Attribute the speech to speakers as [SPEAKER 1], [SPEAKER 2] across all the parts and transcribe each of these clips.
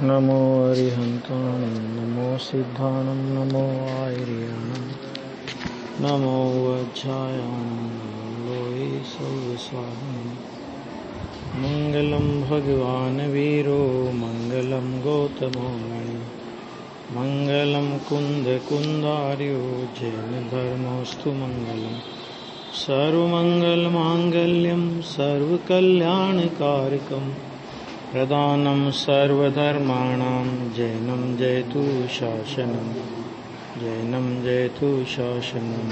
[SPEAKER 1] नमो अरिहन्ताणं नमो सिद्धाणं नमो आयर्याणं नमो वज्रायाणं लोये सर्वस्वाहाय। मङ्गलं भगवान् वीरो मङ्गलं गौतमो मुनि मङ्गलं कुन्दकुन्दार्यो जैनधर्मोऽस्तु मङ्गलम्। सर्वमङ्गलमाङ्गल्यं सर्वकल्याणकारकं प्रदानं सर्वधर्माणां जैनं जयतु शासनं जैनं जयतु शासनं।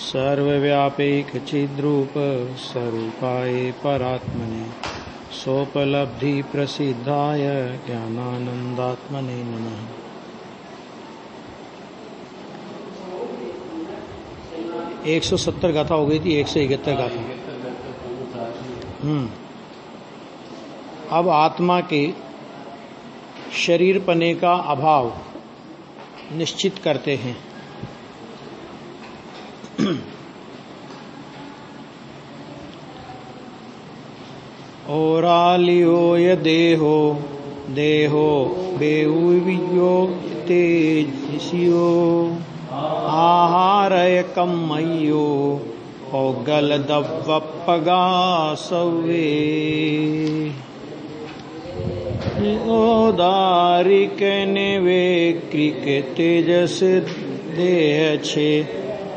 [SPEAKER 1] सर्वव्यापैकचिद्रूप स्वरूपाय परात्मने सोपलब्धिप्रसिद्धाय ज्ञानानन्दात्मने नमः। एक 170 गाथा हो गई थी, 171 गाथा। अब आत्मा के शरीर पने का अभाव निश्चित करते हैं। ओरालियो य देहो देहो बेउवियो तेजसियो आहारय कम्मयो औगलदव्वपगासवे ओदारिक निवेक्रिक तेजस देह छे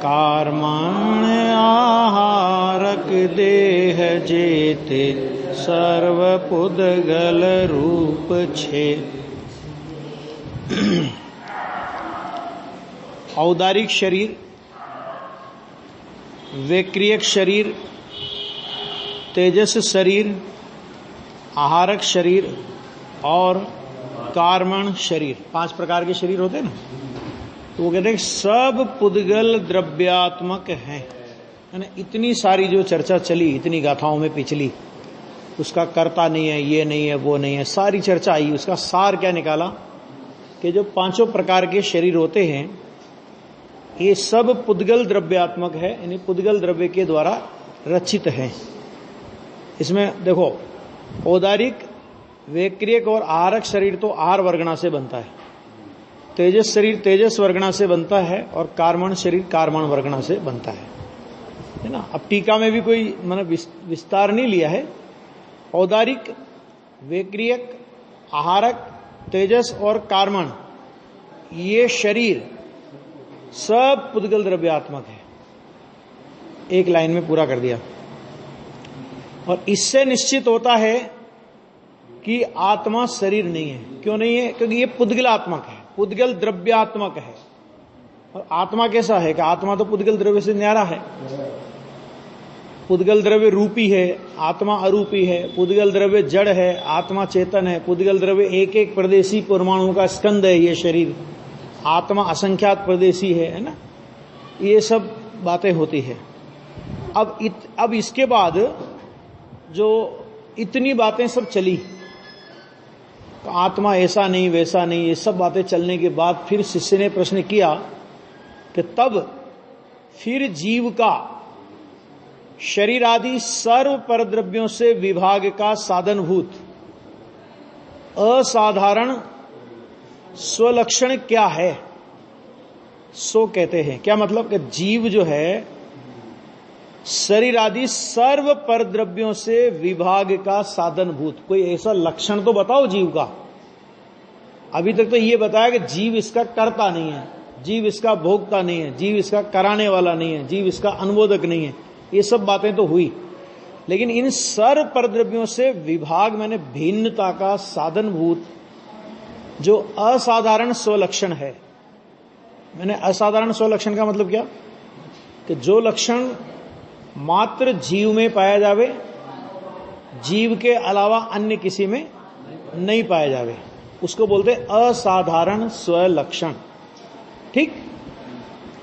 [SPEAKER 1] कार्मण आहारक देह जेते सर्वपुद्गल रूप छे। औदारिक शरीर, वैक्रियक शरीर, तेजस शरीर, आहारक शरीर और कार्मण शरीर, 5 प्रकार के शरीर होते हैं ना। तो वो कहते हैं सब पुद्गल द्रव्यात्मक हैं। यानी इतनी सारी जो चर्चा चली इतनी गाथाओं में पिछली, उसका कर्ता नहीं है, ये नहीं है, वो नहीं है, सारी चर्चा आई। उसका सार क्या निकाला कि जो 5 प्रकार के शरीर होते हैं ये सब पुद्गल द्रव्यात्मक है, यानी पुद्गल द्रव्य के द्वारा रचित हैं। इसमें देखो, औदारिक, वैक्रियक और आहारक शरीर तो आहार वर्गणा से बनता है, तेजस शरीर तेजस वर्गणा से बनता है और कार्मण शरीर कार्मण वर्गणा से बनता है ना। अब टीका में भी कोई विस्तार नहीं लिया है। औदारिक, वैक्रियक, आहारक, तेजस और कार्मण ये शरीर सब पुद्गल द्रव्यात्मक है। एक लाइन में पूरा कर दिया। और इससे निश्चित होता है कि आत्मा शरीर नहीं है। क्यों नहीं है? क्योंकि ये पुद्गलात्मक है, पुद्गल द्रव्यात्मक है। और आत्मा कैसा है कि आत्मा तो पुद्गल द्रव्य से न्यारा है। पुद्गल द्रव्य रूपी है, आत्मा अरूपी है। पुद्गल द्रव्य जड़ है, आत्मा चेतन है। पुद्गल द्रव्य एक एक प्रदेशी परमाणु का स्कंद है ये शरीर, आत्मा असंख्यात प्रदेशी है ना। ये सब बातें होती है। अब इसके बाद जो इतनी बातें सब चली, तो आत्मा ऐसा नहीं वैसा नहीं, ये सब बातें चलने के बाद फिर शिष्य ने प्रश्न किया कि तब फिर जीव का शरीर आदि सर्व परद्रव्यों से विभाग का साधनभूत असाधारण स्वलक्षण क्या है? सो कहते हैं। क्या मतलब कि जीव जो है शरीर आदि सर्व परद्रव्यों से विभाग का साधनभूत, कोई ऐसा लक्षण तो बताओ जीव का। अभी तक तो ये बताया कि जीव इसका कर्ता नहीं है, जीव इसका भोगता नहीं है, जीव इसका कराने वाला नहीं है, जीव इसका अनुमोदक नहीं है। ये सब बातें तो हुई, लेकिन इन सर्व परद्रव्यों से विभाग मैंने भिन्नता का साधनभूत जो असाधारण स्वलक्षण है। मैंने असाधारण स्वलक्षण का मतलब क्या कि जो लक्षण मात्र जीव में पाया जावे, जीव के अलावा अन्य किसी में नहीं पाया जावे, उसको बोलते असाधारण स्वलक्षण। ठीक,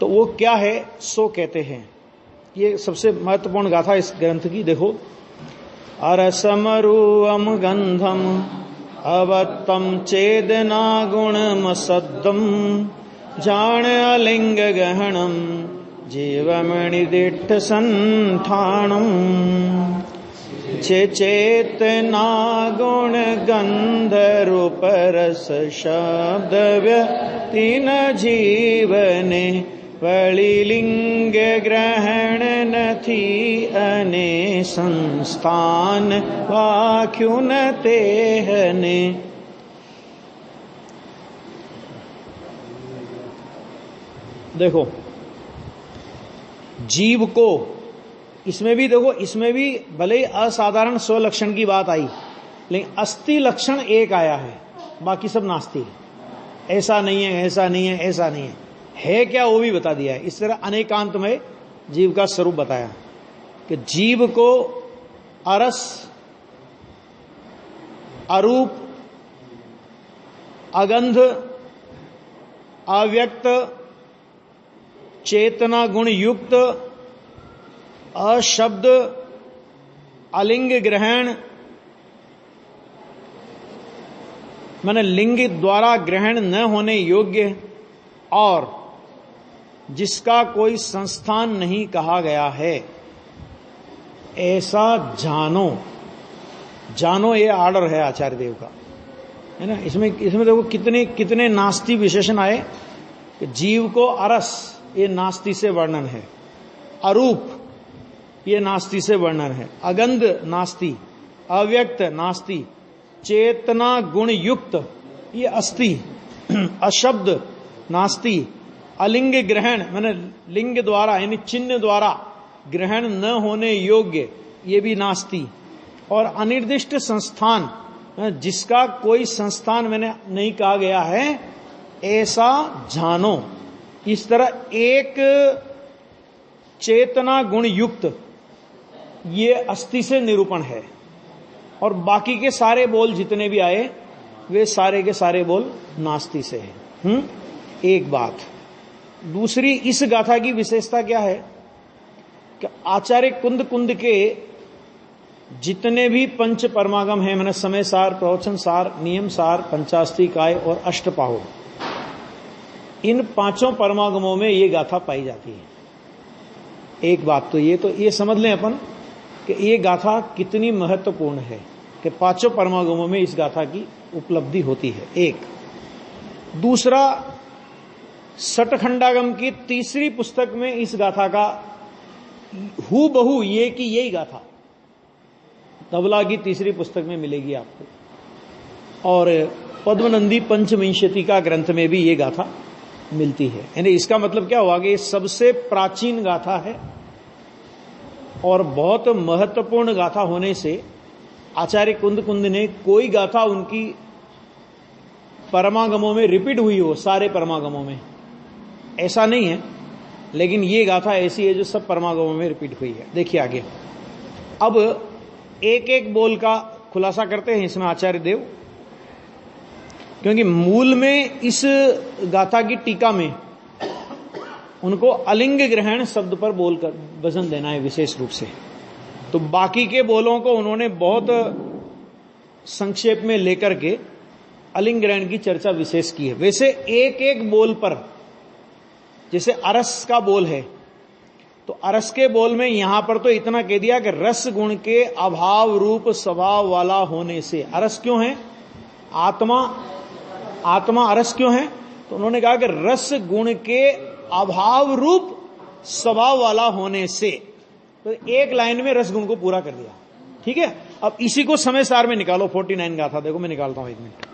[SPEAKER 1] तो वो क्या है सो कहते हैं। ये सबसे महत्वपूर्ण गाथा इस ग्रंथ की। देखो, अरसमरूअम गंधम अवत्तम चेदना गुणमसद्दम जान अलिंग गहनम जीवमणिदिट्ठ संठाणम। चेतना गुण गंध रूप रस शब्द व्यक्ति न जीवने वळी लिंग ग्रहण नथी अने संस्थान वाक्यु न तेहने। देखो जीव को, इसमें भी देखो, इसमें भी भले ही असाधारण स्वलक्षण की बात आई, लेकिन अस्थि लक्षण एक आया है, बाकी सब नास्ति है। ऐसा नहीं है, ऐसा नहीं है, ऐसा नहीं है क्या वो भी बता दिया है। इस तरह अनेकांत में जीव का स्वरूप बताया कि जीव को अरस, अरूप, अगंध, अव्यक्त, चेतना गुण युक्त, अशब्द, अलिंग ग्रहण, माने लिंग द्वारा ग्रहण न होने योग्य, और जिसका कोई संस्थान नहीं कहा गया है, ऐसा जानो। जानो ये आर्डर है आचार्य देव का, है ना। इसमें देखो कितने कितने नास्ति विशेषण आए कि जीव को अरस, ये नास्ति से वर्णन है। अरूप, ये नास्ति से वर्णन है। अगंध नास्ति, अव्यक्त नास्ति, चेतना गुण युक्त ये अस्ति, अशब्द नास्ति, अलिंग ग्रहण माने लिंग द्वारा यानी चिन्ह द्वारा ग्रहण न होने योग्य ये भी नास्ति, और अनिर्दिष्ट संस्थान, जिसका कोई संस्थान मैंने नहीं कहा गया है, ऐसा जानो। इस तरह एक चेतना गुण युक्त ये अस्थि से निरूपण है, और बाकी के सारे बोल जितने भी आए वे सारे के सारे बोल नास्ति से हैं। एक बात। दूसरी, इस गाथा की विशेषता क्या है कि आचार्य कुंद के जितने भी पंच परमागम हैं, मैंने समय सार, प्रवचन सार, नियम सार, पंचास्तिकाय और अष्टपाहु, इन पांचों परमागमों में ये गाथा पाई जाती है। एक बात तो ये समझ लें अपन कि ये गाथा कितनी महत्वपूर्ण है कि पांचों परमागमों में इस गाथा की उपलब्धि होती है। एक। दूसरा, सटखंडागम की तीसरी पुस्तक में इस गाथा का हू बहू ये की यही गाथा तबला की तीसरी पुस्तक में मिलेगी आपको, और पद्मनंदी पंचविंशति का ग्रंथ में भी ये गाथा मिलती है। यानी इसका मतलब क्या हुआ कि ये सबसे प्राचीन गाथा है और बहुत महत्वपूर्ण गाथा होने से आचार्य कुंद ने कोई गाथा उनकी परमागमों में रिपीट हुई हो, सारे परमागमों में ऐसा नहीं है, लेकिन ये गाथा ऐसी है जो सब परमागमों में रिपीट हुई है। देखिए आगे। अब एक एक बोल का खुलासा करते हैं इसमें आचार्य देव, क्योंकि मूल में इस गाथा की टीका में उनको अलिंग ग्रहण शब्द पर बोलकर वजन देना है विशेष रूप से, तो बाकी के बोलों को उन्होंने बहुत संक्षेप में लेकर के अलिंग ग्रहण की चर्चा विशेष की है। वैसे एक एक बोल पर, जैसे अरस का बोल है तो अरस के बोल में यहां पर तो इतना कह दिया कि रस गुण के अभाव रूप स्वभाव वाला होने से। अरस क्यों है? आत्मा अरस क्यों है? तो उन्होंने कहा कि रस गुण के अभाव रूप स्वभाव वाला होने से, तो एक लाइन में रस गुण को पूरा कर दिया। ठीक है, अब इसी को समय सार में निकालो। 49 गाथा देखो, मैं निकालता हूं 1 मिनट।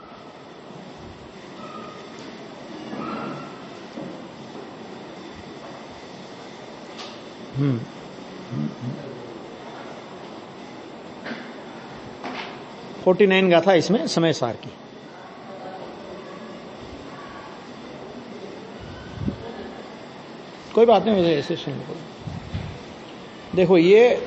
[SPEAKER 1] फोर्टी 49 गाथा इसमें समय सार की। कोई बात नहीं, ऐसे सुन लो। देखो ये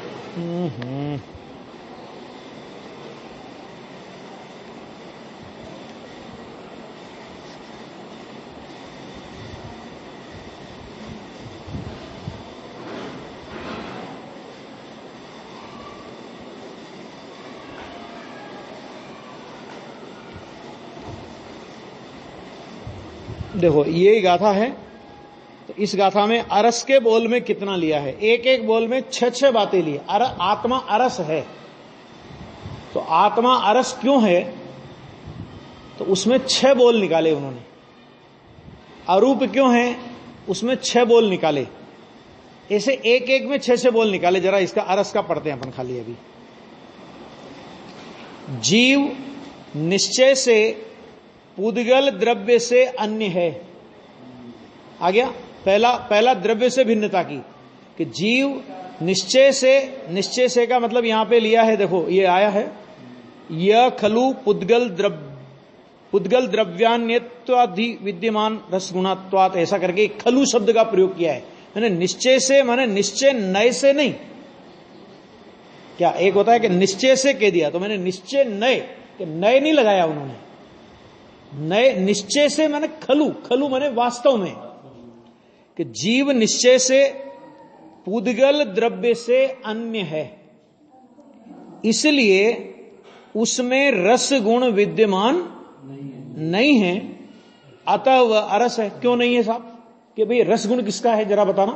[SPEAKER 1] देखो ये गाथा है, तो इस गाथा में अरस के बोल में कितना लिया है? एक एक बोल में 6 बातें ली। आत्मा अरस है, आत्मा अरस क्यों है? तो उसमें 6 बोल निकाले उन्होंने। अरूप क्यों है? उसमें 6 बोल निकाले। ऐसे एक एक में 6 बोल निकाले। जरा इसका अरस का पढ़ते हैं अपन खाली अभी। जीव निश्चय से पुद्गल द्रव्य से अन्य है। आ गया पहला द्रव्य से भिन्नता की, कि जीव निश्चय से का मतलब यहां पे लिया है, देखो ये आया है, यह खलु पुद्गल द्रव्यान्यत्वाधि विद्यमान रसगुणात्वात्, ऐसा करके खलु शब्द का प्रयोग किया है। मैंने निश्चय से माने निश्चय नय से नहीं। क्या एक होता है कि निश्चय से कह दिया, तो मैंने निश्चय नय, कि नय नहीं लगाया उन्होंने। नय निश्चय से माने खलु माने वास्तव में, कि जीव निश्चय से पुद्गल द्रव्य से अन्य है, इसलिए उसमें रस गुण विद्यमान नहीं है, अतः वह अरस है। क्यों नहीं है साहब? कि भाई रसगुण किसका है जरा बताना।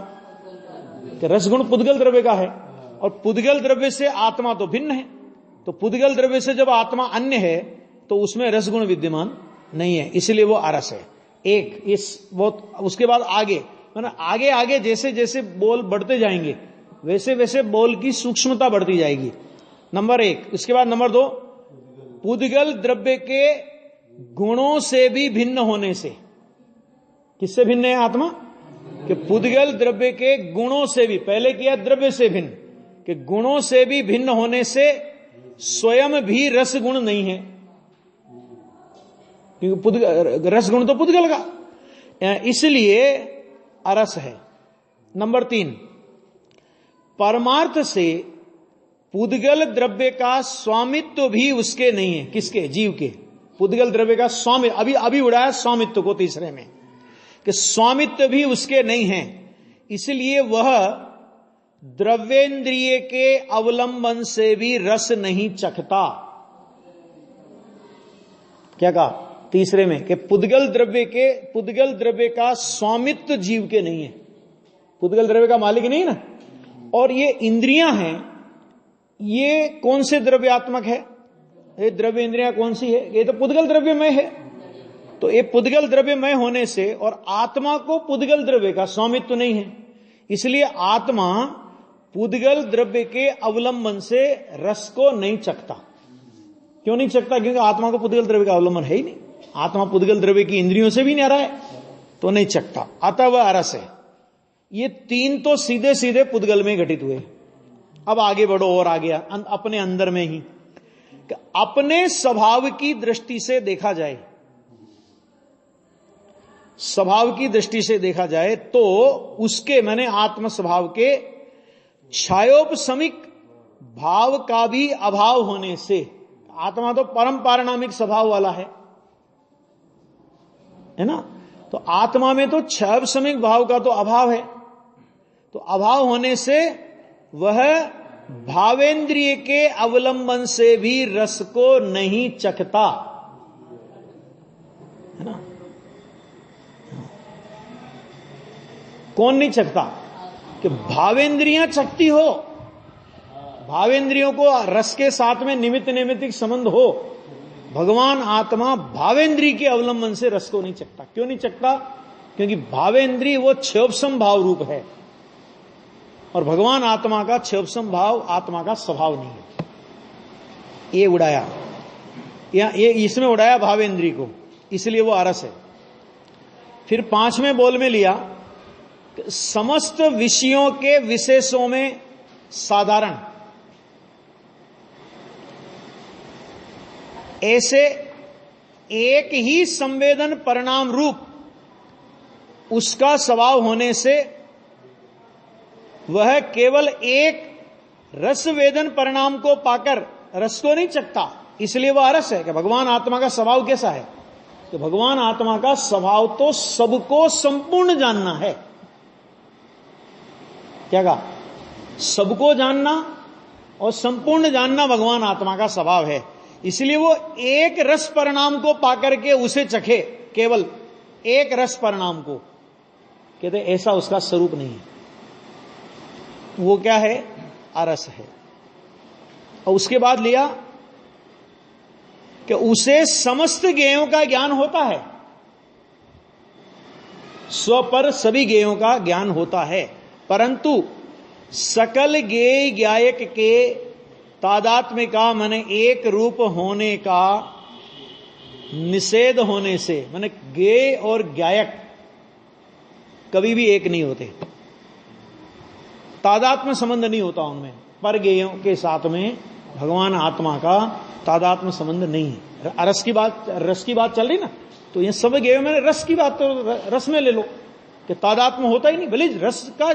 [SPEAKER 1] कि रसगुण पुद्गल द्रव्य का है, और पुद्गल द्रव्य से आत्मा तो भिन्न है, तो पुद्गल द्रव्य से जब आत्मा अन्य है तो उसमें रसगुण विद्यमान नहीं है, इसलिए वो अरस है। एक इस बहुत, उसके बाद आगे माना आगे आगे जैसे जैसे बोल बढ़ते जाएंगे वैसे वैसे बोल की सूक्ष्मता बढ़ती जाएगी। नंबर 1। इसके बाद नंबर 2, पुद्गल द्रव्य के गुणों से भी भिन्न होने से। किससे भिन्न है आत्मा? कि पुद्गल द्रव्य के गुणों से भी, पहले किया द्रव्य से भिन्न, कि गुणों से भी भिन्न होने से स्वयं भी रस गुण नहीं है, क्योंकि रस गुण तो पुद्गल का, इसलिए अरस है। नंबर 3, परमार्थ से पुद्गल द्रव्य का स्वामित्व भी उसके नहीं है। किसके? जीव के। पुद्गल द्रव्य का स्वामित्व, अभी उड़ाया स्वामित्व को तीसरे में, कि स्वामित्व भी उसके नहीं है, इसलिए वह द्रव्येंद्रिय के अवलंबन से भी रस नहीं चखता। क्या कहा तीसरे में? कि पुद्गल द्रव्य का स्वामित्व जीव के नहीं है, पुद्गल द्रव्य का मालिक नहीं ना। और ये इंद्रियां हैं, ये कौन से द्रव्यात्मक है? ये द्रव्य इंद्रियां कौन सी है? ये तो पुद्गल द्रव्यमय है। तो ये पुद्गल द्रव्यमय होने से, और आत्मा को पुद्गल द्रव्य का स्वामित्व नहीं है, इसलिए आत्मा पुद्गल द्रव्य के अवलंबन से रस को नहीं चखता। क्यों नहीं चखता? क्योंकि आत्मा को पुद्गल द्रव्य का अवलंबन है ही नहीं। आत्मा पुद्गल द्रव्य की इंद्रियों से भी नहीं आ रहा है, तो नहीं चखता, अतः वह अरस है। ये 3 तो सीधे सीधे पुद्गल में घटित हुए। अब आगे बढ़ो और आ गया अपने अंदर में ही, कि अपने स्वभाव की दृष्टि से देखा जाए, स्वभाव की दृष्टि से देखा जाए तो उसके माने आत्म स्वभाव के क्षयोपशमिक भाव का भी अभाव होने से, आत्मा तो परम पारिणामिक स्वभाव वाला है ना, तो आत्मा में तो क्षयोपशमिक भाव का तो अभाव है, तो अभाव होने से वह भावेंद्रिय के अवलंबन से भी रस को नहीं चखता, है ना। कौन नहीं चखता? कि भावेंद्रियां चखती हो, भावेंद्रियों को रस के साथ में निमित्त नैमित्तिक संबंध हो, भगवान आत्मा भावेंद्रिय के अवलंबन से रस को नहीं चखता। क्यों नहीं चखता? क्योंकि भावेंद्रिय वो क्षयोपशम भाव रूप है, और भगवान आत्मा का क्षयोपशम भाव आत्मा का स्वभाव नहीं है। ये उड़ाया, ये इसमें उड़ाया भावेंद्रिय को, इसलिए वो अरस है। फिर 5वें बोल में लिया, समस्त विषयों के विशेषों में साधारण, ऐसे एक ही संवेदन परिणाम रूप उसका स्वभाव होने से वह केवल एक रस वेदन परिणाम को पाकर रस को नहीं चखता, इसलिए वह अरस है। कि भगवान आत्मा का स्वभाव कैसा है? कि भगवान आत्मा का स्वभाव तो सबको संपूर्ण जानना है। क्या कहा? सबको जानना और संपूर्ण जानना भगवान आत्मा का स्वभाव है, इसलिए वो एक रस परिणाम को पाकर के उसे चखे, केवल एक रस परिणाम को, कहते ऐसा उसका स्वरूप नहीं है। वो क्या है? अरस है। और उसके बाद लिया कि उसे समस्त ज्ञेयों का ज्ञान होता है, स्व पर सभी ज्ञेयों का ज्ञान होता है, परंतु सकल ज्ञेय ज्ञायक के तादात्म्य का माने एक रूप होने का निषेध होने से, माने ज्ञेय और ज्ञायक कभी भी एक नहीं होते, तादात्म्य संबंध नहीं होता उनमें। पर ज्ञेयों के साथ में भगवान आत्मा का तादात्म्य संबंध नहीं है। रस की बात चल रही ना, तो ये सब ज्ञेयों में रस की बात, तो रस में ले लो कि तादात्म्य होता ही नहीं। भले रस का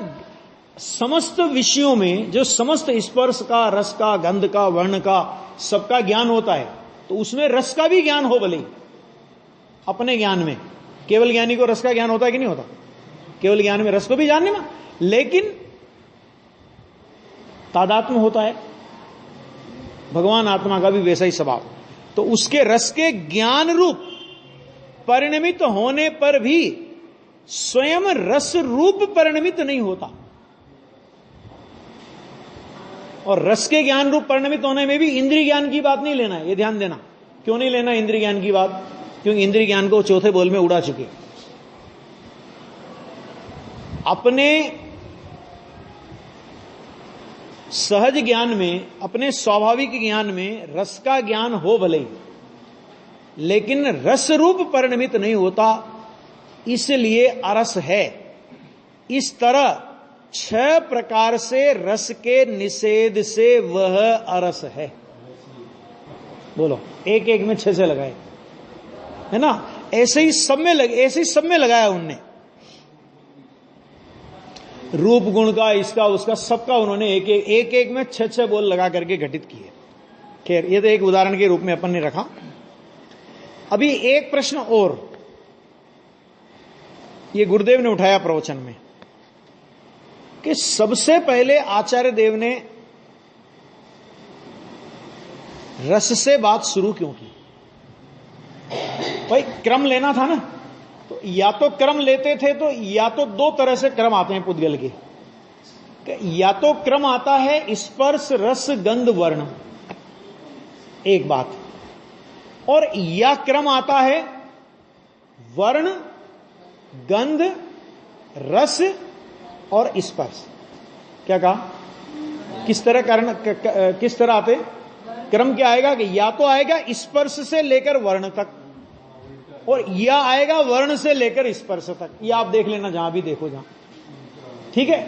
[SPEAKER 1] समस्त विषयों में जो समस्त स्पर्श का, रस का, गंध का, वर्ण का, सबका ज्ञान होता है, तो उसमें रस का भी ज्ञान हो भले अपने ज्ञान में। केवल ज्ञानी को रस का ज्ञान होता है कि नहीं होता? केवल ज्ञान में रस को भी जानने में, लेकिन तादात्म्य होता है। भगवान आत्मा का भी वैसा ही स्वभाव। तो उसके रस के ज्ञान रूप परिणमित होने पर भी स्वयं रस रूप परिणमित नहीं होता। और रस के ज्ञान रूप परिणमित होने में भी इंद्रिय ज्ञान की बात नहीं लेना है, ये ध्यान देना। क्यों नहीं लेना इंद्रिय ज्ञान की बात? क्योंकि इंद्रिय ज्ञान को चौथे बोल में उड़ा चुके। अपने सहज ज्ञान में, अपने स्वाभाविक ज्ञान में रस का ज्ञान हो भले ही, लेकिन रस रूप परिणमित नहीं होता, इसलिए अरस है। इस तरह 6 प्रकार से रस के निषेध से वह अरस है। बोलो, एक एक में 6 से लगाए, है ना? ऐसे ही सब में लगाया उनने। रूप गुण का, इसका उसका सबका उन्होंने एक एक में 6 बोल लगा करके घटित किए। खैर, ये तो एक उदाहरण के रूप में अपन ने रखा। अभी एक प्रश्न और ये गुरुदेव ने उठाया प्रवचन में कि सबसे पहले आचार्य देव ने रस से बात शुरू क्यों की? भाई क्रम लेना था ना, तो या तो क्रम लेते थे, तो या तो 2 तरह से क्रम आते हैं पुद्गल के। या तो क्रम आता है स्पर्श रस गंध वर्ण, एक बात, और या क्रम आता है वर्ण गंध रस और स्पर्श। क्या कहा? किस तरह आते? क्रम क्या आएगा कि या तो आएगा स्पर्श से लेकर वर्ण तक, और या आएगा वर्ण से लेकर स्पर्श तक। ये आप देख लेना जहां भी देखो, जहां। ठीक है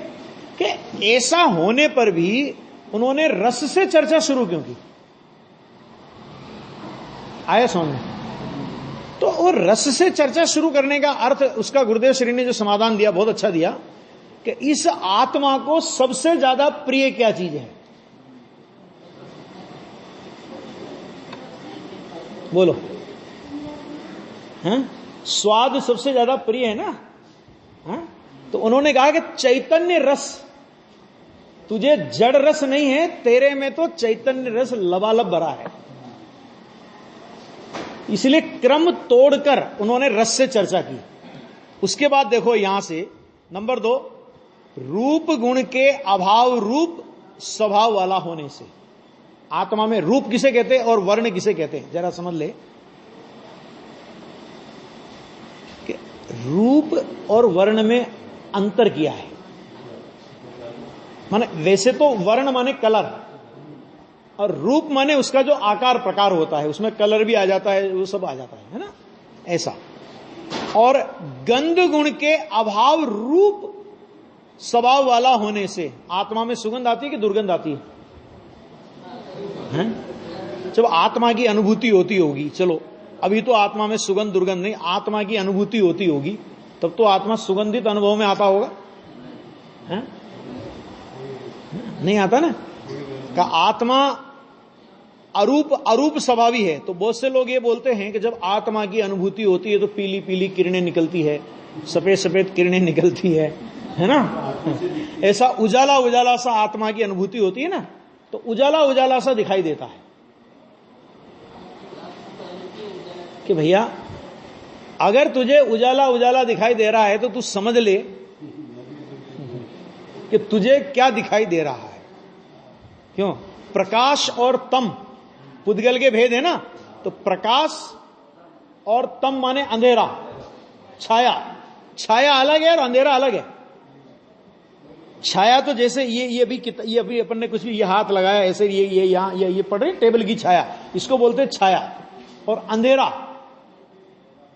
[SPEAKER 1] कि ऐसा होने पर भी उन्होंने रस से चर्चा शुरू क्यों की? आया समझ में? तो और रस से चर्चा शुरू करने का अर्थ, उसका गुरुदेव श्री ने जो समाधान दिया बहुत अच्छा दिया कि इस आत्मा को सबसे ज्यादा प्रिय क्या चीज है? बोलो। हैं? स्वाद सबसे ज्यादा प्रिय है ना? हैं? तो उन्होंने कहा कि चैतन्य रस, तुझे जड़ रस नहीं है, तेरे में तो चैतन्य रस लबालब भरा है। इसलिए क्रम तोड़कर उन्होंने रस से चर्चा की। उसके बाद देखो यहां से नंबर 2, रूप गुण के अभाव रूप स्वभाव वाला होने से। आत्मा में रूप किसे कहते हैं और वर्ण किसे कहते हैं, जरा समझ ले। कि रूप और वर्ण में अंतर किया है। माने वैसे तो वर्ण माने कलर, और रूप माने उसका जो आकार प्रकार होता है, उसमें कलर भी आ जाता है, वो सब आ जाता है ना, ऐसा। और गंध गुण के अभाव रूप स्वभाव वाला होने से आत्मा में सुगंध आती है कि दुर्गंध आती है? जब आत्मा की अनुभूति होती होगी, चलो अभी तो आत्मा में सुगंध दुर्गंध नहीं, आत्मा की अनुभूति होती होगी, तब तो आत्मा सुगंधित अनुभव में आता होगा। है? नहीं आता ना? का आत्मा अरूप स्वभावी है। तो बहुत से लोग ये बोलते हैं कि जब आत्मा की अनुभूति होती है तो पीली पीली किरणें निकलती है, सफेद सफेद किरणें निकलती है ना? ऐसा उजाला उजाला सा आत्मा की अनुभूति होती है ना, तो उजाला उजाला सा दिखाई देता है कि भैया अगर तुझे उजाला उजाला दिखाई दे रहा है तो तू समझ ले कि तुझे क्या दिखाई दे रहा है। क्यों? प्रकाश और तम पुद्गल के भेद है ना, तो प्रकाश और तम माने अंधेरा, छाया। छाया अलग है और अंधेरा अलग है। छाया तो जैसे ये अभी अपन ने कुछ भी ये हाथ लगाया ऐसे, ये यहां ये पड़ रही टेबल की छाया, इसको बोलते हैं छाया। और अंधेरा,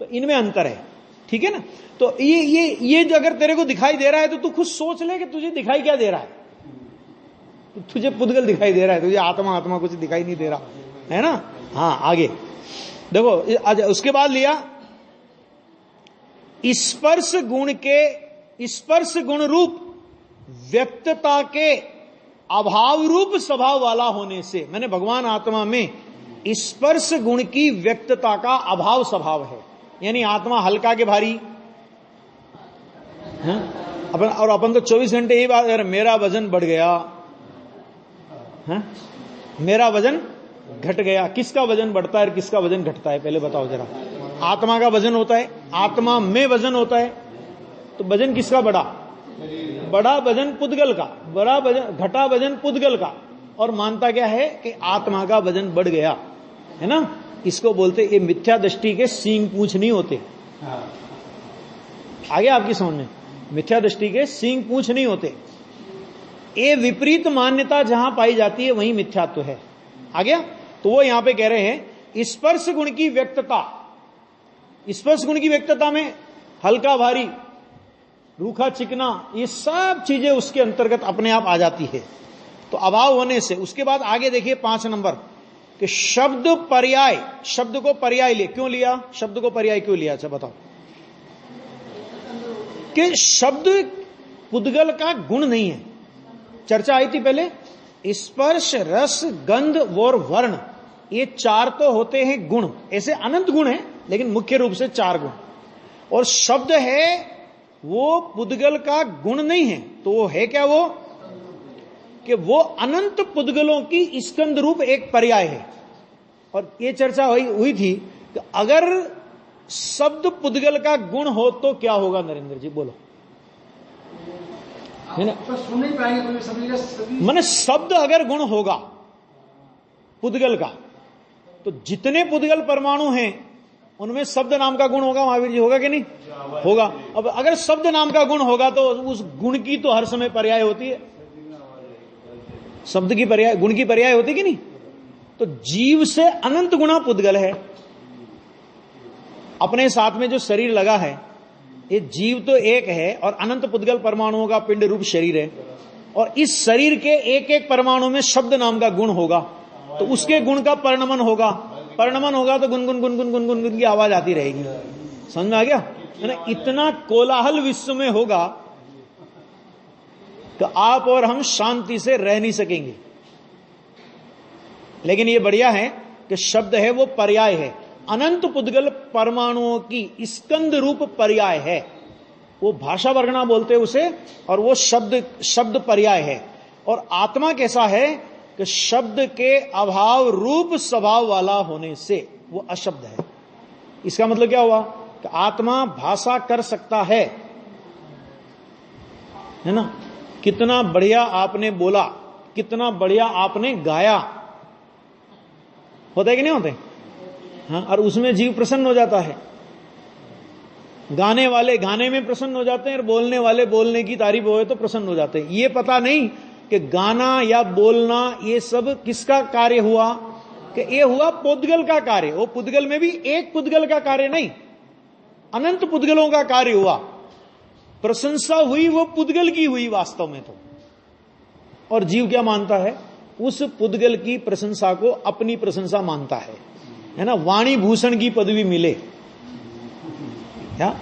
[SPEAKER 1] तो इनमें अंतर है, ठीक है ना। तो ये जो अगर तेरे को दिखाई दे रहा है तो तू खुद सोच ले कि तुझे दिखाई क्या दे रहा है। तुझे पुद्गल दिखाई दे रहा है, तुझे आत्मा कुछ दिखाई नहीं दे रहा है ना। हाँ, आगे देखो, उसके बाद लिया स्पर्श गुण रूप व्यक्तता के अभाव रूप स्वभाव वाला होने से। मैंने भगवान आत्मा में स्पर्श गुण की व्यक्तता का अभाव स्वभाव है, यानी आत्मा हल्का के भारी है। अपन तो 24 घंटे यही बात, अगर मेरा वजन बढ़ गया है, मेरा वजन घट गया। किसका वजन बढ़ता है और किसका वजन घटता है, पहले बताओ जरा। आत्मा का वजन होता है, आत्मा में वजन होता है, तो वजन किसका बढ़ा? बड़ा वजन पुद्गल का, बड़ा वजन घटा वजन पुद्गल का, और मानता क्या है कि आत्मा का वजन बढ़ गया, है ना। इसको बोलते, ये मिथ्या दृष्टि के सींग पूंछ नहीं होते। आगे आपकी समझ में, मिथ्या दृष्टि के सींग पूंछ नहीं होते। ये विपरीत मान्यता जहां पाई जाती है वहीं मिथ्यात्व है। आ गया। तो वो यहां पे कह रहे हैं स्पर्श गुण की व्यक्तता। स्पर्श गुण की व्यक्तता में हल्का भारी, रूखा चिकना, ये सब चीजें उसके अंतर्गत अपने आप आ जाती है, तो अभाव होने से। उसके बाद आगे देखिए 5 नंबर कि शब्द पर्याय, शब्द को पर्याय ले क्यों लिया, शब्द को पर्याय क्यों लिया? अच्छा बताओ। कि शब्द पुद्गल का गुण नहीं है। चर्चा आई थी पहले, स्पर्श रस गंध और वर्ण, ये 4 तो होते हैं गुण, ऐसे अनंत गुण हैं लेकिन मुख्य रूप से 4 गुण। और शब्द है वो पुद्गल का गुण नहीं है, तो वो है क्या? वो कि वो अनंत पुद्गलों की स्कंद रूप एक पर्याय है। और ये चर्चा हुई थी कि अगर शब्द पुद्गल का गुण हो तो क्या होगा? नरेंद्र जी बोलो, है ना। तो सुन नहीं पाएंगे मैंने शब्द अगर गुण होगा पुद्गल का, तो जितने पुद्गल परमाणु हैं उनमें शब्द नाम का गुण होगा। महावीर जी होगा कि नहीं? होगा। अब अगर शब्द नाम का गुण होगा तो उस गुण की तो हर समय पर्याय होती है, शब्द की पर्याय, गुण की पर्याय होती कि नहीं? तो जीव से अनंत गुणा पुद्गल है। अपने साथ में जो शरीर लगा है, ये जीव तो एक है और अनंत पुद्गल परमाणुओं का पिंड रूप शरीर है। और इस शरीर के एक एक परमाणु में शब्द नाम का गुण होगा, तो उसके गुण का परिणमन होगा। परिणमन होगा तो गुनगुन गुनगुन गुनगुन गुन की आवाज आती रहेगी। समझ में आ गया? है ना। इतना कोलाहल विश्व में होगा तो आप और हम शांति से रह नहीं सकेंगे। लेकिन ये बढ़िया है कि शब्द है वो पर्याय है, अनंत पुद्गल परमाणुओं की स्कंद रूप पर्याय है। वो भाषा वर्गणा बोलते हैं उसे, और वो शब्द पर्याय है। और आत्मा कैसा है कि शब्द के अभाव रूप स्वभाव वाला होने से वो अशब्द है। इसका मतलब क्या हुआ कि आत्मा भाषा कर सकता है ना। कितना बढ़िया आपने बोला, कितना बढ़िया आपने गाया, होता है कि नहीं होते? हाँ, और उसमें जीव प्रसन्न हो जाता है। गाने वाले गाने में प्रसन्न हो जाते हैं और बोलने वाले बोलने की तारीफ होए तो प्रसन्न हो जाते हैं। ये पता नहीं कि गाना या बोलना ये सब किसका कार्य हुआ, कि ये हुआ पुद्गल का कार्य। वो पुद्गल में भी एक पुद्गल का कार्य नहीं, अनंत पुद्गलों का कार्य हुआ। प्रशंसा हुई वो पुद्गल की हुई वास्तव में तो। और जीव क्या मानता है? उस पुद्गल की प्रशंसा को अपनी प्रशंसा मानता है ना। वाणी भूषण की पदवी मिले, क्या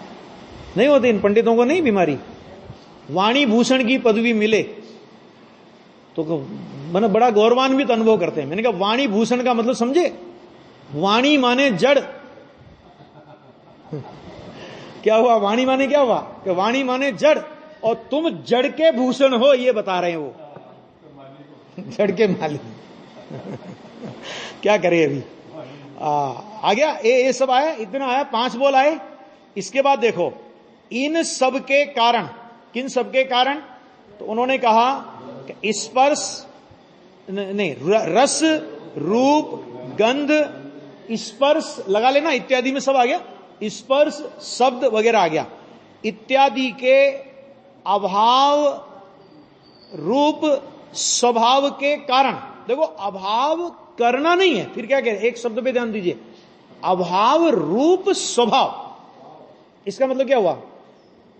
[SPEAKER 1] नहीं होती इन पंडितों को? नहीं बीमारी, वाणी भूषण की पदवी मिले तो मैंने बड़ा गौरवान्वित अनुभव करते हैं। मैंने कहा वाणी भूषण का मतलब समझे? वाणी माने जड़। क्या हुआ? वाणी माने क्या हुआ? कि वाणी माने जड़, और तुम जड़ के भूषण हो, ये बता रहे हैं वो। जड़ के मालिक। क्या करे अभी? आ गया ये सब आया, इतना आया, 5 बोल आए। इसके बाद देखो इन सब के कारण, किन सब के कारण? तो उन्होंने कहा कि स्पर्श नहीं, रस रूप गंध स्पर्श लगा लेना, इत्यादि में सब आ गया, स्पर्श शब्द वगैरह आ गया। इत्यादि के अभाव रूप स्वभाव के कारण, देखो अभाव करना नहीं है, फिर क्या कह रहे हैं, एक शब्द पे ध्यान दीजिए, अभाव रूप स्वभाव। इसका मतलब क्या हुआ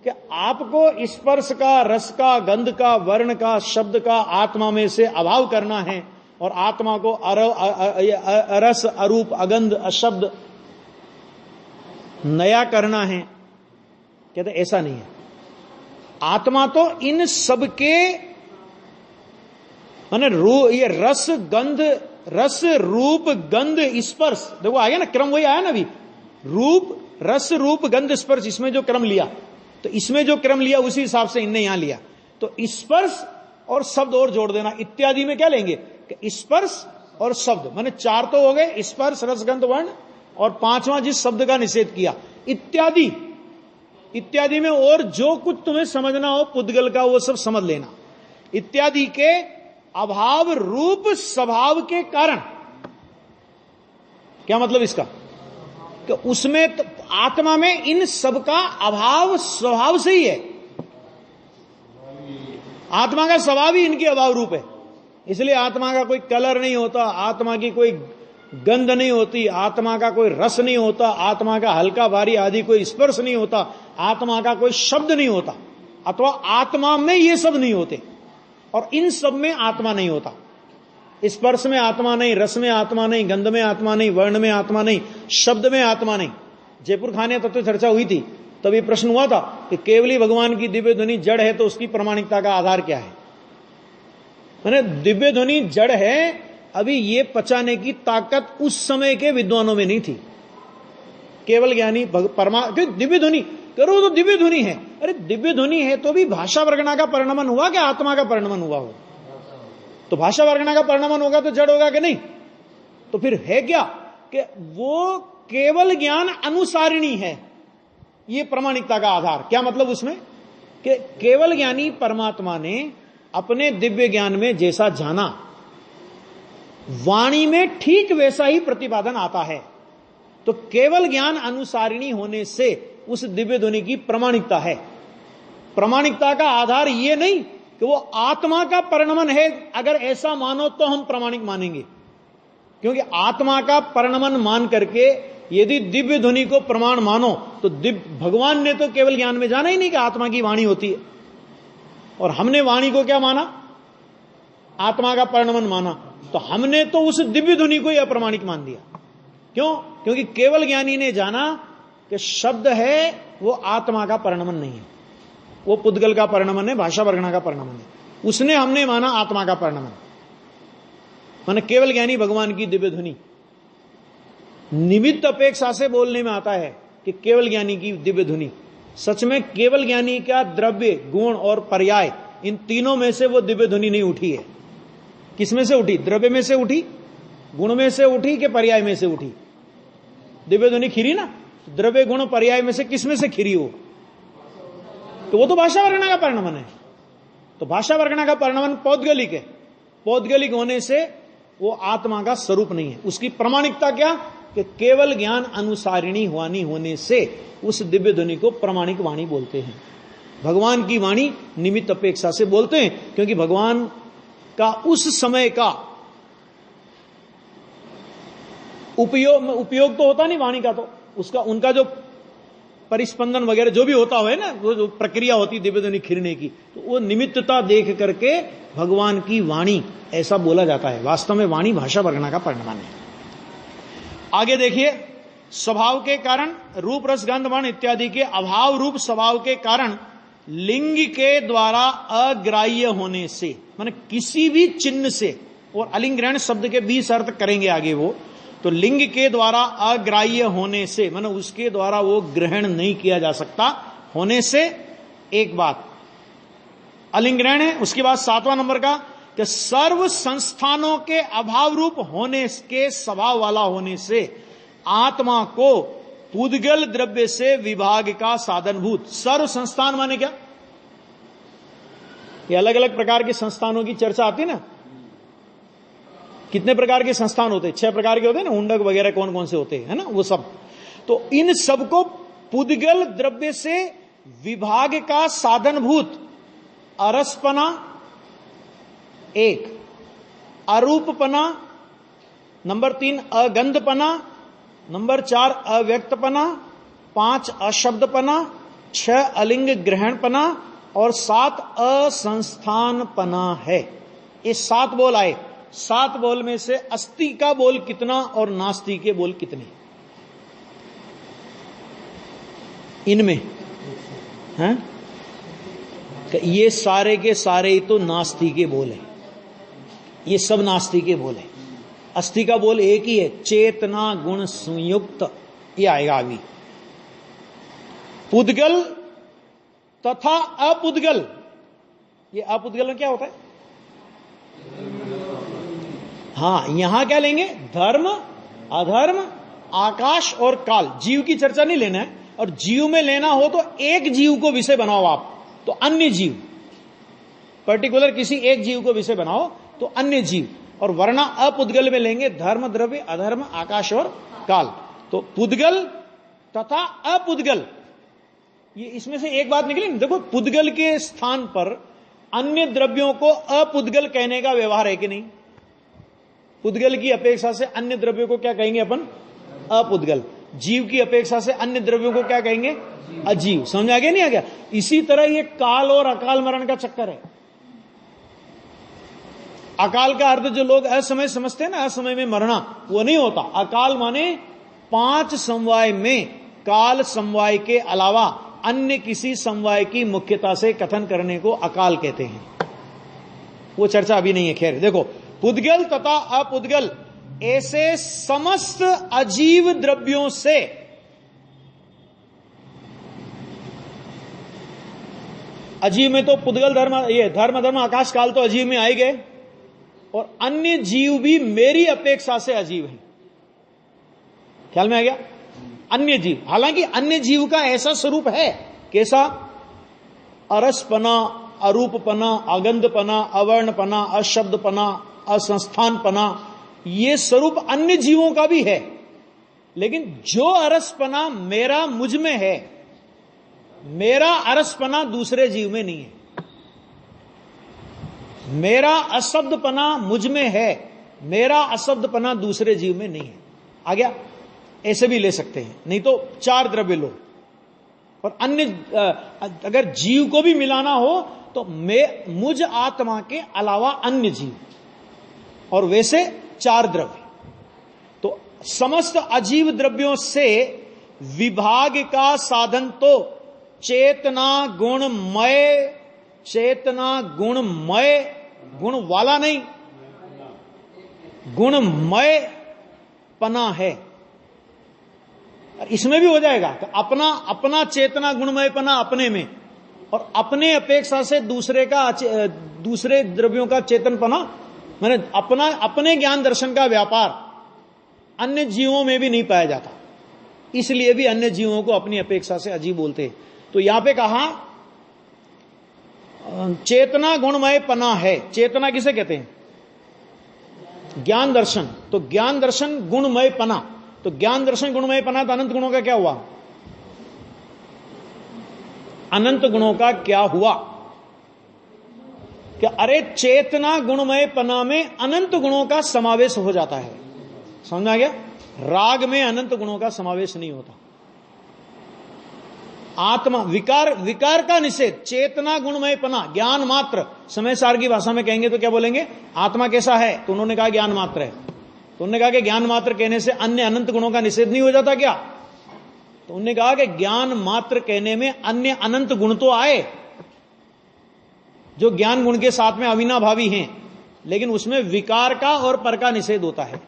[SPEAKER 1] कि आपको स्पर्श का, रस का, गंध का, वर्ण का, शब्द का आत्मा में से अभाव करना है और आत्मा को अरस, अरूप, अगंध, अशब्द नया करना है। कहते ऐसा नहीं है, आत्मा तो इन सबके माने ये रस, गंध, रस, रूप, गंध, स्पर्श, देखो आ गया ना क्रम, वही आया ना अभी, रूप, रस, रूप, गंध, स्पर्श, इसमें जो क्रम लिया, तो इसमें जो क्रम लिया उसी हिसाब से इनने यहां लिया। तो स्पर्श और शब्द और जोड़ देना, इत्यादि में क्या लेंगे कि स्पर्श और शब्द, माने चार तो हो गए, स्पर्श, रस, गंध, वर्ण, और पांचवा जिस शब्द का निषेध किया इत्यादि। इत्यादि में और जो कुछ तुम्हें समझना हो पुद्गल का वो सब समझ लेना। इत्यादि के अभाव रूप स्वभाव के कारण, क्या मतलब इसका कि उसमें तो आत्मा में इन सब का अभाव स्वभाव से ही है, आत्मा का स्वभाव ही इनके अभाव रूप है। इसलिए आत्मा का कोई कलर नहीं होता, आत्मा की कोई गंध नहीं होती, आत्मा का कोई रस नहीं होता, आत्मा का हल्का भारी आदि कोई स्पर्श नहीं होता, आत्मा का कोई शब्द नहीं होता, अथवा आत्मा में ये सब नहीं होते, और इन सब में आत्मा नहीं होता। स्पर्श में आत्मा नहीं, रस में आत्मा नहीं, गंध में आत्मा नहीं, वर्ण में आत्मा नहीं, शब्द में आत्मा नहीं। जयपुर खाने तत्व चर्चा हुई थी, तभी प्रश्न हुआ था कि केवली भगवान की दिव्य ध्वनि जड़ है तो उसकी प्रामाणिकता का आधार क्या है। मैंने दिव्य ध्वनि जड़ है, अभी ये पचाने की ताकत उस समय के विद्वानों में नहीं थी। केवल ज्ञानी दिव्य ध्वनि करो तो दिव्य ध्वनि है, अरे दिव्य ध्वनि है तो भी भाषा वर्गना का परिणमन हुआ कि आत्मा का परिणमन हुआ हो? तो भाषा वर्गना का परिणमन होगा तो जड़ होगा कि नहीं? तो फिर है क्या कि वो केवल ज्ञान अनुसारिणी है, ये प्रामाणिकता का आधार। क्या मतलब उसमें कि केवल ज्ञानी परमात्मा ने अपने दिव्य ज्ञान में जैसा जाना, वाणी में ठीक वैसा ही प्रतिपादन आता है। तो केवल ज्ञान अनुसारिणी होने से उस दिव्य ध्वनि की प्रामाणिकता है। प्रामाणिकता का आधार ये नहीं कि वो आत्मा का परिणमन है, अगर ऐसा मानो तो हम प्रामाणिक मानेंगे, क्योंकि आत्मा का परिणमन मान करके यदि दिव्य ध्वनि को प्रमाण मानो तो भगवान ने तो केवल ज्ञान में जाना ही नहीं कि आत्मा की वाणी होती है, और हमने वाणी को क्या माना? आत्मा का परिणमन माना, तो हमने तो उस दिव्य ध्वनि को ही अप्रामाणिक मान दिया। क्यों? क्योंकि केवल ज्ञानी ने जाना कि शब्द है वो आत्मा का परिणमन नहीं है, वो पुद्गल का परिणमन है, भाषा वर्गना का परिणमन है, उसने हमने माना आत्मा का परिणमन। माने केवल ज्ञानी भगवान की दिव्य ध्वनि निमित्त अपेक्षा से बोलने में आता है कि केवल ज्ञानी की दिव्य ध्वनि। सच में केवल ज्ञानी का द्रव्य, गुण और पर्याय, इन तीनों में से वो दिव्य ध्वनि नहीं उठी है। किस में से उठी? द्रव्य में से उठी, गुण में से उठी कि पर्याय में से उठी? दिव्य ध्वनि खिरी ना, द्रव्य गुण पर्याय में से किस में से खिरी हो? तो वो तो भाषा वर्गना का परिणमन है। तो भाषा वर्गना का परिणमन पौद्गलिक है, पौद्गलिक होने से वो आत्मा का स्वरूप नहीं है। उसकी प्रामाणिकता क्या कि केवल ज्ञान अनुसारिणी वाणी होने से उस दिव्य ध्वनि को प्रामाणिक वाणी बोलते हैं। भगवान की वाणी निमित्त अपेक्षा से बोलते हैं, क्योंकि भगवान का उस समय का उपयोग तो होता नहीं वाणी का, तो उसका उनका जो परिस्पंदन वगैरह जो भी होता है ना, वो जो प्रक्रिया होती दिव्य ध्वनि खिरने की, तो वो निमित्तता देख करके भगवान की वाणी ऐसा बोला जाता है। वास्तव में वाणी भाषा वर्गना का परिणमन है। आगे देखिए, स्वभाव के कारण रूप, रस, गंध, वर्ण इत्यादि के अभाव रूप स्वभाव के कारण लिंग के द्वारा अग्राह्य होने से, माने किसी भी चिन्ह से, और अलिंग ग्रहण शब्द के 20 अर्थ करेंगे आगे वो, तो लिंग के द्वारा अग्राह्य होने से माने उसके द्वारा वो ग्रहण नहीं किया जा सकता होने से, एक बात अलिंग ग्रहण है। उसके बाद 7वां नंबर का कि सर्व संस्थानों के अभाव रूप होने के स्वभाव वाला होने से आत्मा को पुद्गल द्रव्य से विभाग का साधनभूत। सर्व संस्थान माने क्या? ये अलग अलग प्रकार के संस्थानों की चर्चा आती ना, कितने प्रकार के संस्थान होते हैं? 6 प्रकार के होते हैं ना, उंडक वगैरह कौन कौन से होते हैं, है ना, वो सब। तो इन सबको पुद्गल द्रव्य से विभाग का साधनभूत अरसपना 1, अरूपपना नंबर 3, अगंधपना नंबर 4, अव्यक्तपना 5, अशब्दपना 6, अलिंग ग्रहणपना और 7, असंस्थानपना है। ये 7 बोल आए। 7 बोल में से अस्ति का बोल कितना और नास्ति के बोल कितने इनमें हैं? ये सारे के सारे ही तो नास्ति के बोल है। ये सब नास्ति के बोल है। अस्थि का बोल एक ही है, चेतना गुण संयुक्त, ये आएगा अभी। पुद्गल तथा अपुद्गल, ये अपुद्गल में क्या होता है? हां, यहां क्या लेंगे? धर्म, अधर्म, आकाश और काल। जीव की चर्चा नहीं लेना है, और जीव में लेना हो तो एक जीव को विषय बनाओ आप, तो अन्य जीव, पर्टिकुलर किसी एक जीव को विषय बनाओ तो अन्य जीव, और वरना अपुद्गल में लेंगे धर्म, द्रव्य, अधर्म, आकाश और काल। तो पुद्गल तथा अपुद्गल, ये इसमें से एक बात निकली। देखो, पुद्गल के स्थान पर अन्य द्रव्यों को अपुद्गल कहने का व्यवहार है कि नहीं? पुद्गल की अपेक्षा से अन्य द्रव्यों को क्या कहेंगे अपन? अपुद्गल। जीव की अपेक्षा से अन्य द्रव्यों को क्या कहेंगे? अजीव। समझ आ गया नहीं आ गया? इसी तरह ये काल और अकाल मरण का चक्कर है। अकाल का अर्थ जो लोग असमय समझते हैं ना, असमय में मरना, वो नहीं होता। अकाल माने 5 समवाय में काल समवाय के अलावा अन्य किसी समवाय की मुख्यता से कथन करने को अकाल कहते हैं। वो चर्चा अभी नहीं है। खैर देखो, पुद्गल तथा अपुद्गल ऐसे समस्त अजीव द्रव्यों से अजीव में तो पुद्गल धर्म, ये धर्म, धर्म, आकाश, काल तो अजीव में आए गए, और अन्य जीव भी मेरी अपेक्षा से अजीव हैं। ख्याल में आ गया? अन्य जीव, हालांकि अन्य जीव का ऐसा स्वरूप है, कैसा? अरसपना, अरूपपना, अगंधपना, अवर्णपना, अशब्दपना, असंस्थानपना, ये स्वरूप अन्य जीवों का भी है। लेकिन जो अरसपना मेरा मुझ में है, मेरा अरसपना दूसरे जीव में नहीं है। मेरा अशब्दपना मुझ में है, मेरा अशब्दपना दूसरे जीव में नहीं है। आ गया? ऐसे भी ले सकते हैं, नहीं तो 4 द्रव्य लो, और अन्य अगर जीव को भी मिलाना हो तो मुझ आत्मा के अलावा अन्य जीव, और वैसे 4 द्रव्य। तो समस्त अजीव द्रव्यों से विभाग का साधन तो चेतना गुणमय, चेतना गुणमय, गुण वाला नहीं, गुणमय पना है। इसमें भी हो जाएगा कि अपना अपना चेतना गुणमय पना अपने में, और अपने अपेक्षा से दूसरे का, दूसरे द्रव्यों का चेतनपना, माने अपना अपने ज्ञान दर्शन का व्यापार अन्य जीवों में भी नहीं पाया जाता। इसलिए भी अन्य जीवों को अपनी अपेक्षा से अजीब बोलते हैं। तो यहां पे कहा चेतना गुणमय पना है। चेतना किसे कहते हैं? ज्ञान दर्शन। तो ज्ञान दर्शन गुणमय पना, तो ज्ञान दर्शन गुणमय पना, तो अनंत गुणों का क्या हुआ? अनंत गुणों का क्या हुआ? क्या? अरे चेतना गुणमय पना में अनंत गुणों का समावेश हो जाता है। समझ आ गया? राग में अनंत गुणों का समावेश नहीं होता। आत्मा विकार, विकार का निषेध, चेतना गुणमय पना, ज्ञान मात्र। समय सार की भाषा में कहेंगे तो क्या बोलेंगे? आत्मा कैसा है? तो उन्होंने कहा ज्ञान मात्र है। तो उन्होंने कहा कि ज्ञान मात्र कहने से अन्य अनंत गुणों का निषेध नहीं हो जाता क्या? तो उन्होंने कहा कि ज्ञान मात्र कहने में अन्य अनंत गुण तो आए जो ज्ञान गुण के साथ में अविनाभावी हैं, लेकिन उसमें विकार का और पर का निषेध होता है।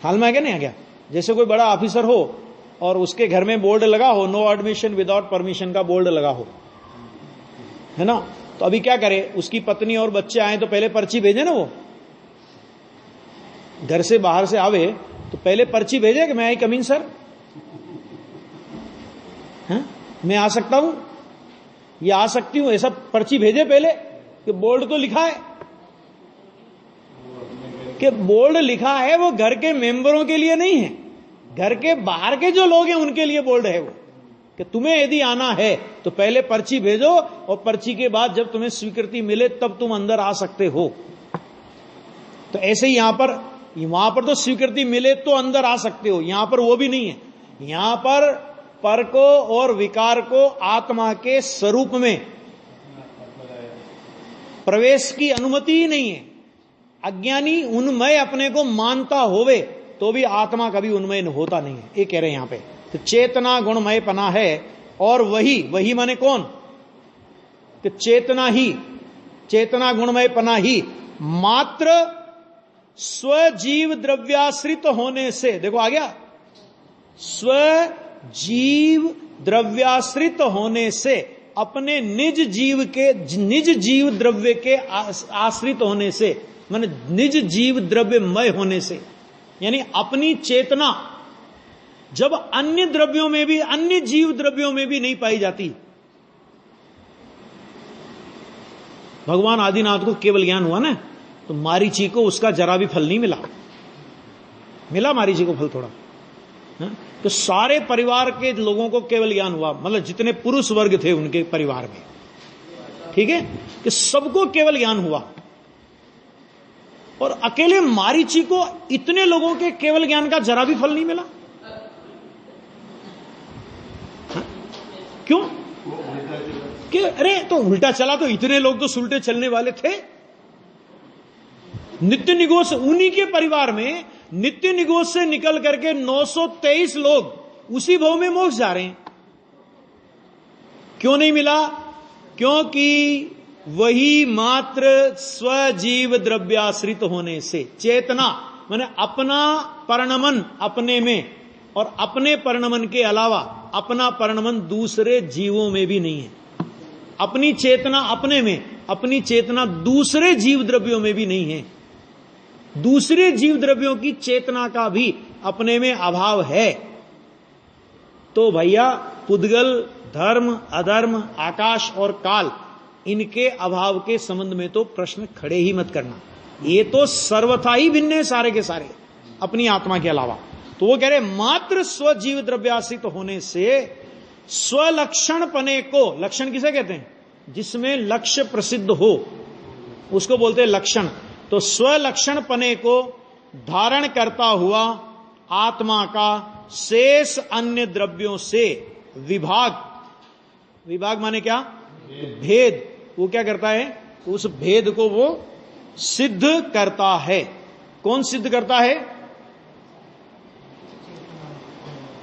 [SPEAKER 1] हाल में आ गया नहीं आ गया? जैसे कोई बड़ा ऑफिसर हो और उसके घर में बोर्ड लगा हो, नो एडमिशन विदाउट परमिशन का बोर्ड लगा हो, है ना? तो अभी क्या करे? उसकी पत्नी और बच्चे आए तो पहले पर्ची भेजे ना। वो घर से बाहर से आवे तो पहले पर्ची भेजे कि मैं आई कम इन सर, मैं आ सकता हूं, ये आ सकती हूं, ऐसा पर्ची भेजे पहले कि बोर्ड तो लिखा है। कि बोर्ड लिखा है वो घर के मेंबरों के लिए नहीं है, घर के बाहर के जो लोग हैं उनके लिए बोर्ड है वो, कि तुम्हें यदि आना है तो पहले पर्ची भेजो और पर्ची के बाद जब तुम्हें स्वीकृति मिले तब तुम अंदर आ सकते हो। तो ऐसे ही यहां पर तो स्वीकृति मिले तो अंदर आ सकते हो, यहां पर वो भी नहीं है। यहां पर को और विकार को आत्मा के स्वरूप में प्रवेश की अनुमति ही नहीं है। अज्ञानी उन्मय अपने को मानता होवे तो भी आत्मा कभी उन्मय होता नहीं है, ये कह रहे हैं यहां पे। तो चेतना गुणमय पना है, और वही माने कौन, कि चेतना गुणमय पना ही मात्र स्वजीव द्रव्याश्रित होने से, देखो आ गया, स्वजीव द्रव्याश्रित होने से, अपने निज जीव द्रव्य के आश्रित होने से, माने निज जीव द्रव्यमय होने से, यानी अपनी चेतना जब अन्य द्रव्यों में भी, अन्य जीव द्रव्यों में भी नहीं पाई जाती। भगवान आदिनाथ को केवल ज्ञान हुआ ना, तो मारीची को उसका जरा भी फल नहीं मिला मारीची को फल थोड़ा, तो सारे परिवार के लोगों को केवल ज्ञान हुआ, मतलब जितने पुरुष वर्ग थे उनके परिवार में, ठीक है, कि सबको केवल ज्ञान हुआ, और अकेले मारीची को इतने लोगों के केवल ज्ञान का जरा भी फल नहीं मिला। क्यों? कि अरे तो उल्टा चला, तो इतने लोग तो सुलटे चलने वाले थे। नित्य निगोष उन्हीं के परिवार में नित्य निगोष से निकल करके 923 लोग उसी भव में मोक्ष जा रहे हैं। क्यों नहीं मिला? क्योंकि वही मात्र स्वजीव द्रव्याश्रित होने से, चेतना माने अपना परिणमन अपने में, और अपने परिणमन के अलावा अपना परिणमन दूसरे जीवों में भी नहीं है। अपनी चेतना अपने में, अपनी चेतना दूसरे जीव द्रव्यों में भी नहीं है। दूसरे जीव द्रव्यों की चेतना का भी अपने में अभाव है। तो भैया पुद्गल, धर्म, अधर्म, आकाश और काल, इनके अभाव के संबंध में तो प्रश्न खड़े ही मत करना। ये तो सर्वथा ही भिन्न है सारे के सारे अपनी आत्मा के अलावा। तो वो कह रहे मात्र स्वजीव द्रव्याश्रित होने से स्वलक्षण पने को, लक्षण किसे कहते हैं? जिसमें लक्ष्य प्रसिद्ध हो उसको बोलते हैं लक्षण। तो स्वलक्षण पने को धारण करता हुआ आत्मा का शेष अन्य द्रव्यों से विभाग माने क्या? भेद। वो क्या करता है? उस भेद को वो सिद्ध करता है। कौन सिद्ध करता है?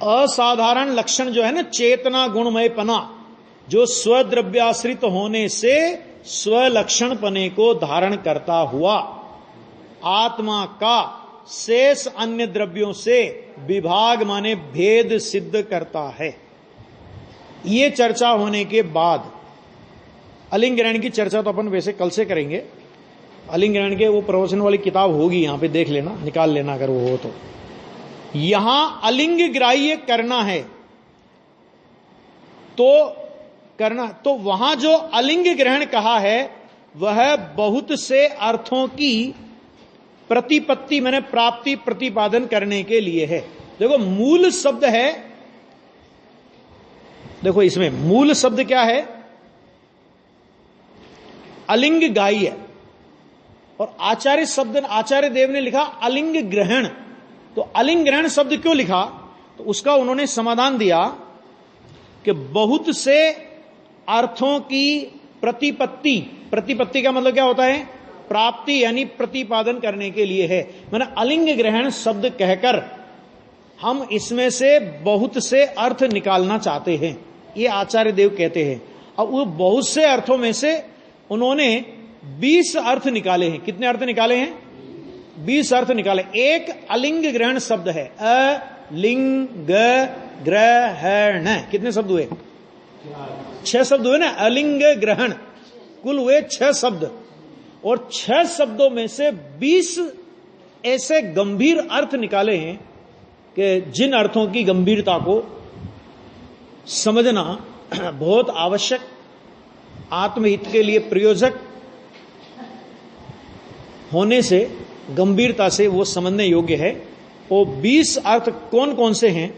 [SPEAKER 1] असाधारण लक्षण जो है ना, चेतना गुणमय पना, जो स्वद्रव्याश्रित होने से स्वलक्षण पने को धारण करता हुआ आत्मा का शेष अन्य द्रव्यों से विभाग माने भेद सिद्ध करता है। ये चर्चा होने के बाद अलिंग ग्रहण की चर्चा तो अपन वैसे कल से करेंगे। अलिंग ग्रहण के वो प्रवचन वाली किताब होगी, यहां पे देख लेना, निकाल लेना अगर वो हो तो। यहां अलिंग ग्राह्य करना है तो करना, तो वहां जो अलिंग ग्रहण कहा है वह बहुत से अर्थों की प्रतिपत्ति माने प्राप्ति प्रतिपादन करने के लिए है। देखो मूल शब्द है, देखो इसमें मूल शब्द क्या है? अलिंग ग्राह्य, और आचार्य देव ने लिखा अलिंग ग्रहण। तो अलिंग ग्रहण शब्द क्यों लिखा? तो उसका उन्होंने समाधान दिया कि बहुत से अर्थों की प्रतिपत्ति का मतलब क्या होता है? प्राप्ति, यानी प्रतिपादन करने के लिए है। माने अलिंग ग्रहण शब्द कहकर हम इसमें से बहुत से अर्थ निकालना चाहते हैं, ये आचार्य देव कहते हैं। अब वो बहुत से अर्थों में से उन्होंने 20 अर्थ निकाले हैं। कितने अर्थ निकाले हैं? 20 अर्थ निकाले। एक अलिंग ग्रहण शब्द है, अलिंग ग्रहण। कितने शब्द हुए? 6 शब्द हुए ना। अलिंग ग्रहण कुल हुए 6 शब्द, और 6 शब्दों में से 20 ऐसे गंभीर अर्थ निकाले हैं कि जिन अर्थों की गंभीरता को समझना बहुत आवश्यक, आत्महित के लिए प्रयोजक होने से गंभीरता से वो समझने योग्य है। वो 20 अर्थ कौन कौन से हैं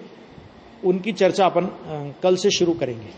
[SPEAKER 1] उनकी चर्चा अपन कल से शुरू करेंगे।